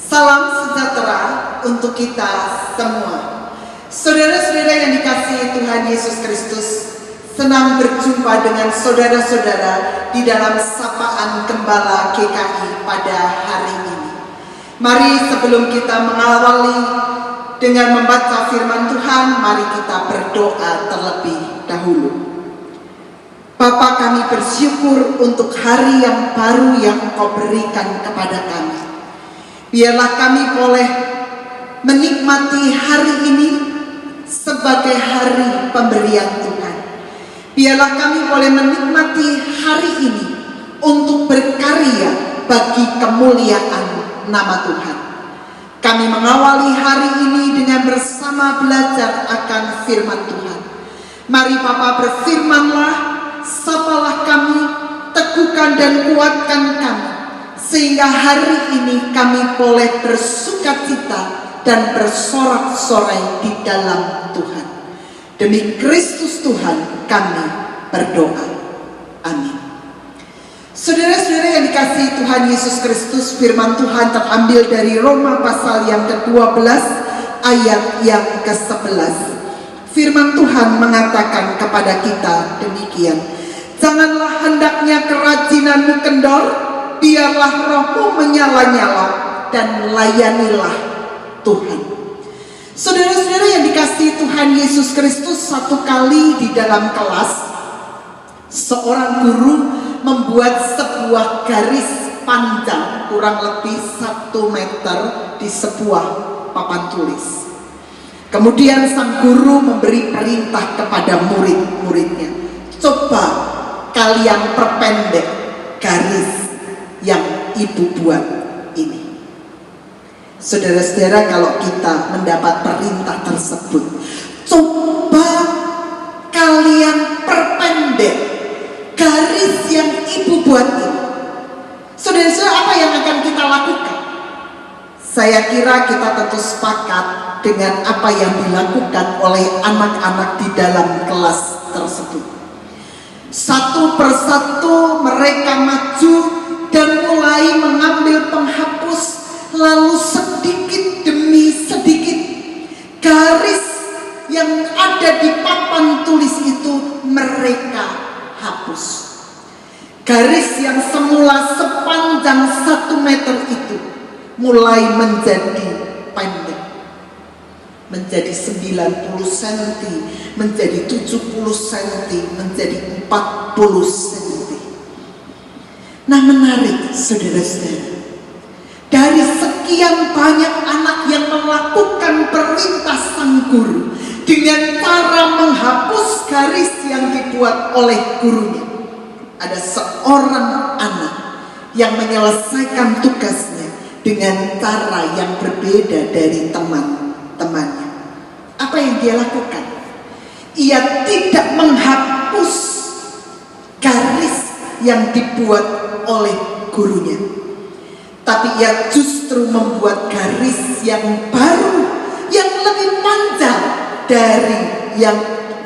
Salam sejahtera untuk kita semua. Saudara-saudara yang dikasihi Tuhan Yesus Kristus, senang berjumpa dengan saudara-saudara di dalam sapaan Gembala GKI pada hari ini. Mari sebelum kita mengawali dengan membaca firman Tuhan, mari kita berdoa terlebih dahulu. Bapa, kami bersyukur untuk hari yang baru yang Engkau berikan kepada kami. Biarlah kami boleh menikmati hari ini sebagai hari pemberian Tuhan. Biarlah kami boleh menikmati hari ini untuk berkarya bagi kemuliaan nama Tuhan. Kami mengawali hari ini dengan bersama belajar akan firman Tuhan. Mari Bapa, berfirmanlah, sapalah kami, teguhkan dan kuatkan kami, sehingga hari ini kami boleh bersukacita dan bersorak-sorai di dalam Tuhan. Demi Kristus Tuhan kami berdoa. Amin. Saudara-saudara yang dikasihi Tuhan Yesus Kristus, firman Tuhan terambil dari Roma pasal yang ke-12 ayat yang ke-11. Firman Tuhan mengatakan kepada kita demikian: janganlah hendaknya kerajinanmu kendor, biarlah rohmu menyala-nyala dan layanilah Tuhan. Saudara-saudara yang dikasihi Tuhan Yesus Kristus, satu kali di dalam kelas, seorang guru membuat sebuah garis panjang kurang lebih 1 meter di sebuah papan tulis. Kemudian sang guru memberi perintah kepada murid-muridnya, coba kalian perpendek garis yang ibu buat ini. Saudara-saudara, kalau kita mendapat perintah tersebut, coba kalian perpendek garis yang ibu buat ini. Saudara-saudara, apa yang akan kita lakukan? Saya kira kita tentu sepakat dengan apa yang dilakukan oleh anak-anak di dalam kelas tersebut. Satu persatu mereka maju dan mulai mengambil penghapus, lalu sedikit demi sedikit garis yang ada di papan tulis itu mereka hapus. Garis yang semula sepanjang 1 meter itu mulai menjadi pendek, menjadi 90 cm, menjadi 70 cm, menjadi 40 cm. Nah, menarik saudara-saudara, dari sekian banyak anak yang melakukan perintah sang guru dengan cara menghapus garis yang dibuat oleh gurunya, ada seorang anak yang menyelesaikan tugasnya dengan cara yang berbeda dari teman-temannya. Apa yang dia lakukan? Ia tidak menghapus garis yang dibuat oleh gurunya, tapi ia justru membuat garis yang baru, yang lebih panjang dari yang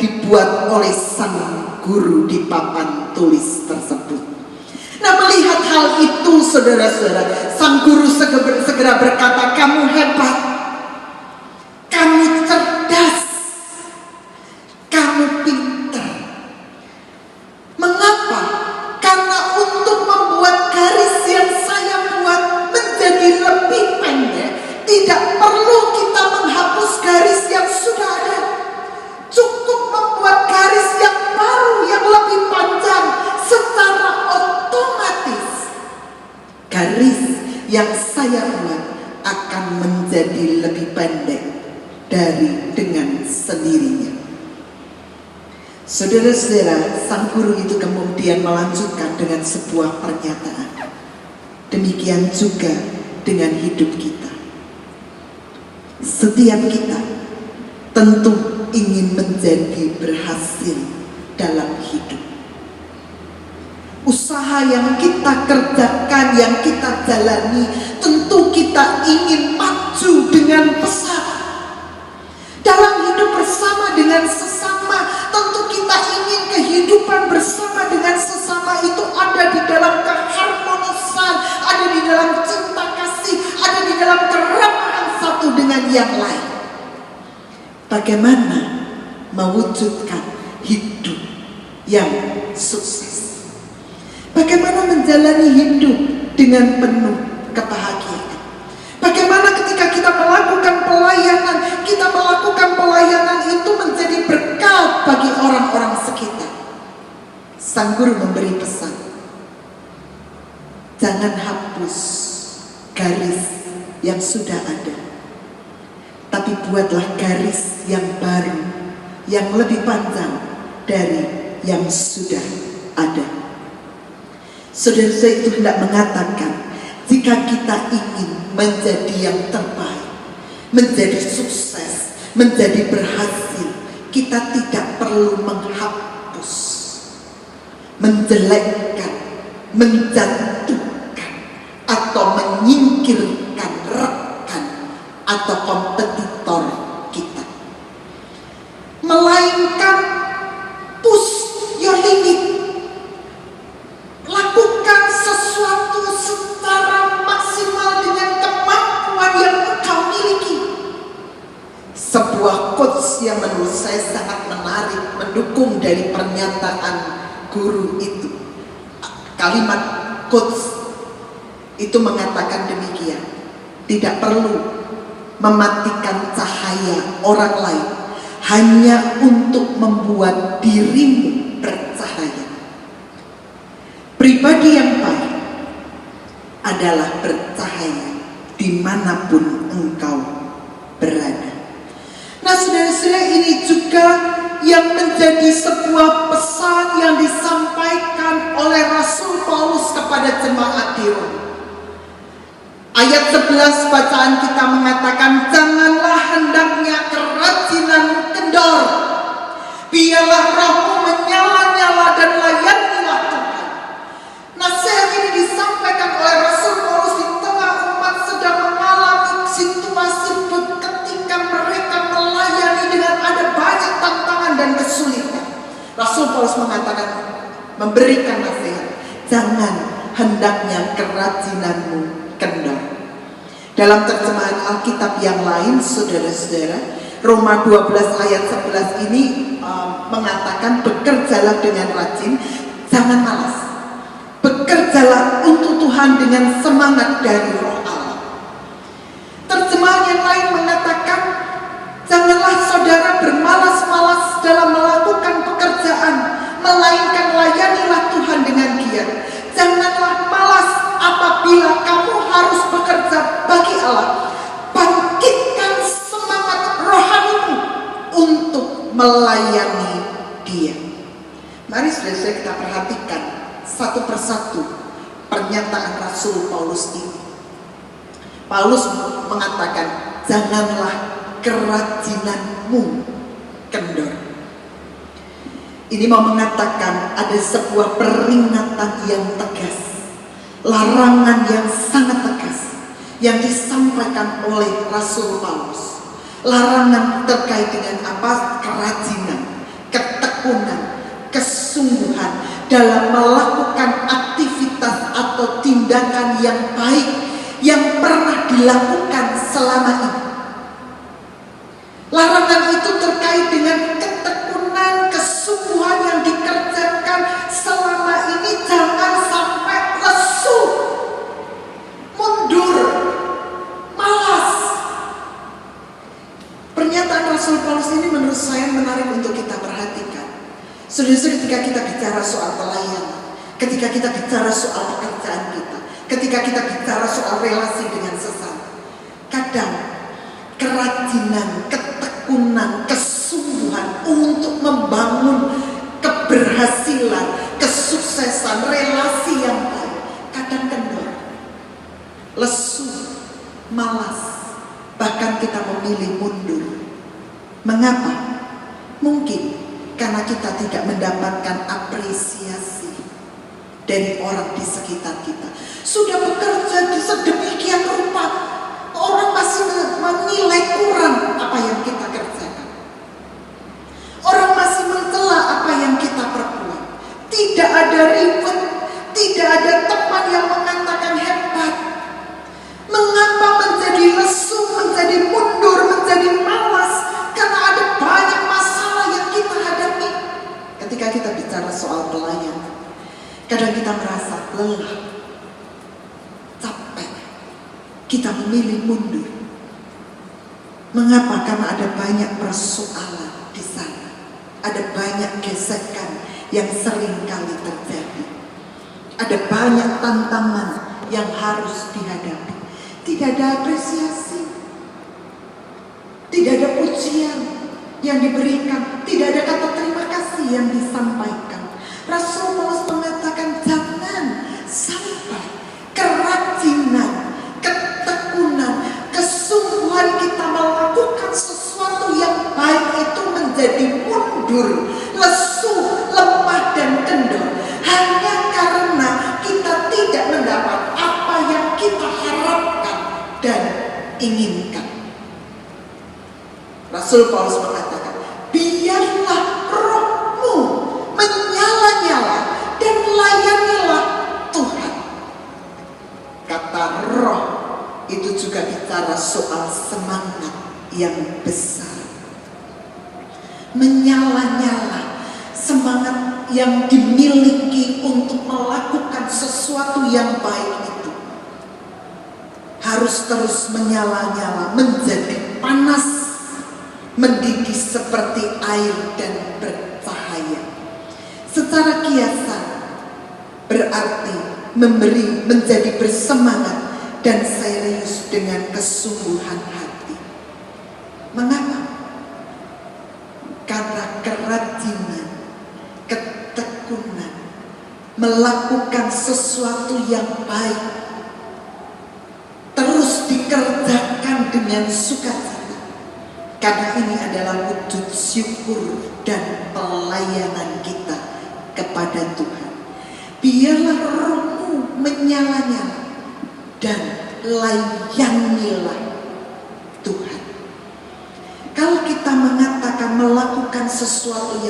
dibuat oleh sang guru di papan tulis tersebut. Nah, melihat hal itu, saudara-saudara, sang guru segera berkata, kamu hebat, kamu cerdas, kamu pintar. Mengapa? Karena untuk membuat garis yang saya buat menjadi lebih pendek, tidak perlu kita menghapus garis yang sudah ada. Cukup membuat garis yang baru, yang lebih panjang. Secara otomatis garis yang saya buat akan menjadi lebih pendek dengan sendirinya. Saudara-saudara, sang guru itu kemudian melanjutkan dengan sebuah pernyataan. Demikian juga dengan hidup kita. Setiap kita tentu ingin menjadi berhasil dalam hidup. Usaha yang kita kerjakan, yang kita jalani, tentu kita ingin maju dengan pesat. Dalam hidup bersama dengan sesama, tentu kita ingin kehidupan bersama dengan sesama itu ada di dalam keharmonisan, ada di dalam cinta kasih, ada di dalam dengan yang lain. Bagaimana mewujudkan hidup yang sukses? Bagaimana menjalani hidup dengan penuh kebahagiaan? Bagaimana ketika kita melakukan pelayanan itu menjadi berkat bagi orang-orang sekitar? Sang Guru memberi pesan, jangan hapus garis yang sudah ada, tapi buatlah garis yang baru, yang lebih panjang dari yang sudah ada. Saudara-saudara, itu hendak mengatakan, jika kita ingin menjadi yang terbaik, menjadi sukses, menjadi berhasil, kita tidak perlu menghapus, menjelekkan, menjatuhkan, atau menyingkirkan rekan atau kompetitor kita, melainkan push your limit. Lakukan sesuatu secara maksimal dengan kemampuan yang engkau miliki. Sebuah quotes yang menurut saya sangat menarik, mendukung dari pernyataan guru itu. Kalimat quotes itu mengatakan demikian, tidak perlu mematikan cahaya orang lain hanya untuk membuat dirimu bercahaya. Pribadi yang baik adalah bercahaya dimanapun engkau berada. Nah, saudara-saudara, ini juga yang menjadi sebuah pesan yang disampaikan oleh Rasul Paulus kepada jemaat di Roma. Ayat 11 bacaan kita mengatakan, janganlah hendaknya kerajinanmu kendor, biarlah rohmu menyala-nyala dan layanilah Tuhan. Nasihat ini disampaikan oleh Rasul Paulus di tengah umat sedang mengalami situasi ketika mereka melayani dengan ada banyak tantangan dan kesulitan. Rasul Paulus mengatakan, memberikan nasihat, jangan hendaknya kerajinanmu kendor. Dalam terjemahan Alkitab yang lain, saudara-saudara, Roma 12 ayat 11 ini mengatakan, bekerjalah dengan rajin, jangan malas. Bekerjalah untuk Tuhan dengan semangat dari Roh Allah. Terjemahan yang lain mengatakan, janganlah saudara bermalas-malas dalam melakukan pekerjaan, melainkan layanilah Tuhan dengan giat. Janganlah malas apabila kamu harus bekerja bagi Allah. Bangkitkan semangat rohanimu untuk melayani Dia. Mari saudara-saudara kita perhatikan satu persatu pernyataan Rasul Paulus ini. Paulus mengatakan, janganlah kerajinanmu kendor. Ini mau mengatakan ada sebuah peringatan yang tegas, larangan yang sangat tegas yang disampaikan oleh Rasul Paulus. Larangan terkait dengan apa? Kerajinan, ketekunan, kesungguhan dalam melakukan aktivitas atau tindakan yang baik yang pernah dilakukan selama ini. Larangan itu terkait dengan ketekunan, kesungguhan yang dikerjakan selama ini. Jangan sampai lesu, mundur, malas. Pernyataan Rasul Paulus ini menurut saya menarik untuk kita perhatikan. Saudara-saudara, ketika kita bicara soal pelayanan, ketika kita bicara soal pekerjaan kita, ketika kita bicara soal relasi dengan sesama, kadang kerajinan, ketekunan, kesungguhan untuk membangun keberhasilan, kesuksesan, relasi yang baik, kadang kendor, lesu, malas, bahkan kita memilih mundur. Mengapa? Mungkin karena kita tidak mendapatkan apresiasi dari orang di sekitar kita. Sudah bekerja di sedemikian rupa, orang masih menilai kurang apa yang kita kerjakan. Orang masih mencela apa yang kita perbuat. Tidak ada ribut, tidak ada teman yang mengatakan hebat. Mengapa menjadi lesu, menjadi mundur? kita memilih mundur. Mengapa? Karena ada banyak persoalan di sana. Ada banyak gesekan yang sering kali terjadi. Ada banyak tantangan yang harus dihadapi. Tidak ada apresiasi, tidak ada pujian yang diberikan, tidak ada kata terima kasih yang disampaikan. Rasul Paulus mengatakan jangan sampai kerajinan, ketekunan, kesungguhan kita melakukan sesuatu yang baik itu menjadi mundur, lesu, lemah dan kendor hanya karena kita tidak mendapat apa yang kita harapkan dan inginkan. Rasul Paulus mengatakan, biarlah rohmu menyala-nyala dan layanilah Tuhan. Kata roh itu juga bicara soal semangat yang besar. Menyala-nyala, semangat yang dimiliki untuk melakukan sesuatu yang baik itu harus terus menyala-nyala, menjadi panas, mendidih seperti air dan bercahaya. Secara kiasan berarti memberi, menjadi bersemangat dan serius dengan kesungguhan hati. Mengapa? Karena kerajinan, ketekunan, melakukan sesuatu yang baik, terus dikerjakan dengan sukacita. Karena ini adalah wujud syukur dan pelayanan kita kepada Tuhan. Biarlah rohmu menyala-nyala dan layanilah Tuhan. Kalau kita mengatakan melakukan sesuatu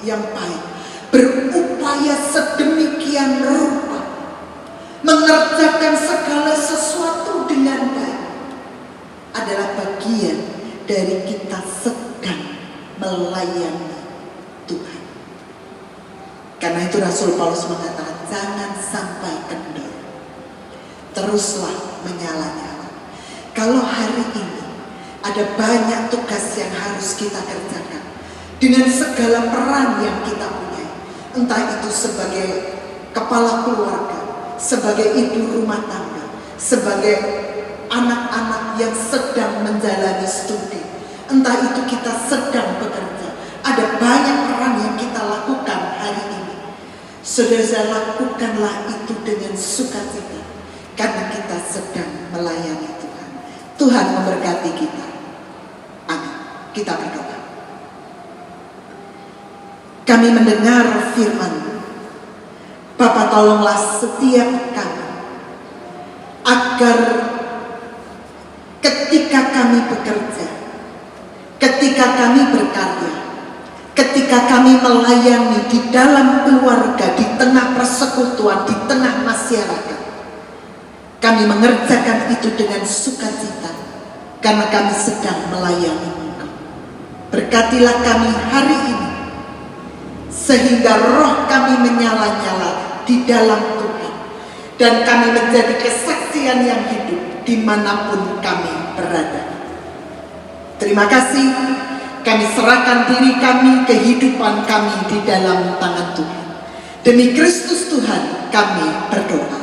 yang baik, berupaya sedemikian rupa, mengerjakan segala sesuatu dengan baik, adalah bagian dari kita sedang melayani Tuhan. Karena itu Rasul Paulus mengatakan jangan sampai kendor, teruslah menyala-nyala. Kalau hari ini ada banyak tugas yang harus kita kerjakan dengan segala peran yang kita punya, entah itu sebagai kepala keluarga, sebagai ibu rumah tangga, sebagai anak-anak yang sedang menjalani studi, entah itu kita sedang bekerja, ada banyak peran yang kita lakukan hari ini. Saudara, lakukanlah itu dengan sukacita, karena kita sedang melayani Tuhan. Tuhan memberkati kita. Amin. Kita berdoa. Kami mendengar firman. Bapa, tolonglah setiap kami agar ketika kami bekerja, ketika kami berkarya, ketika kami melayani di dalam keluarga, di tengah persekutuan, di tengah masyarakat, kami mengerjakan itu dengan sukacita karena kami sedang melayani Engkau. Berkatilah kami hari ini sehingga roh kami menyala-nyala di dalam Tuhan dan kami menjadi kesaksian yang hidup dimanapun kami berada. Terima kasih, kami serahkan diri kami, kehidupan kami di dalam tangan Tuhan. Demi Kristus Tuhan kami berdoa.